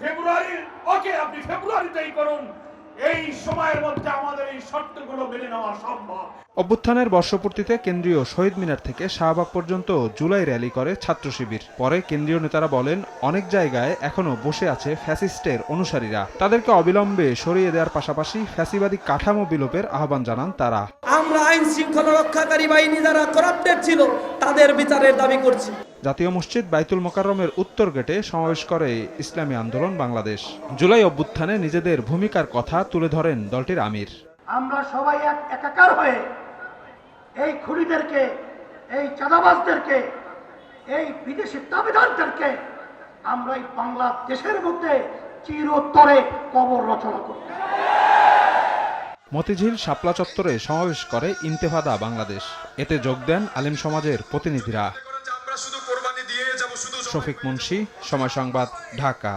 ফেব্রুয়ারি, ওকে আপনি ফেব্রুয়ারিতেই করুন, এই সময়ের মধ্যে আমাদের এই শর্তগুলো মেনে নেওয়া সম্ভব। অভ্যুত্থানের বর্ষপূর্তিতে কেন্দ্রীয় শহীদ মিনার থেকে শাহবাগ পর্যন্ত জুলাই র্যালি করে ছাত্র শিবির। পরে কেন্দ্রীয় নেতারা বলেন, অনেক জায়গায় এখনো বসে আছে ফ্যাসিস্টের অনুসারীরা, তাদেরকে অবিলম্বে সরিয়ে দেওয়ার পাশাপাশি ফ্যাসিবাদী কাঠামো বিলোপের আহ্বান জানান তারা। আমরা আইন শৃঙ্খলা রক্ষাকারী বাহিনী যারা করাপ্টেড ছিল তাদের বিচারের দাবি করছি। জাতীয় মসজিদ বাইতুল মোকাররমের উত্তর গেটে সমাবেশ করে ইসলামী আন্দোলন বাংলাদেশ। জুলাই অভ্যুত্থানে নিজেদের ভূমিকার কথা তুলে ধরেন দলটির আমির। আমরা সবাই একাকার হয়ে এই খুনিদেরকে, এই চাঁদাবাজদেরকে, এই বিদেশি দাবিদারদেরকে আমরা এই বাংলাদেশের মধ্যে চিরতরে কবর রচনা করব। মতিঝিল শাপলা চত্বরে সমাবেশ করে ইন্তেফাদা বাংলাদেশ। এতে যোগ দেন আলেম সমাজের প্রতিনিধিরা। শফিক মুন্সি, সময় সংবাদ, ঢাকা।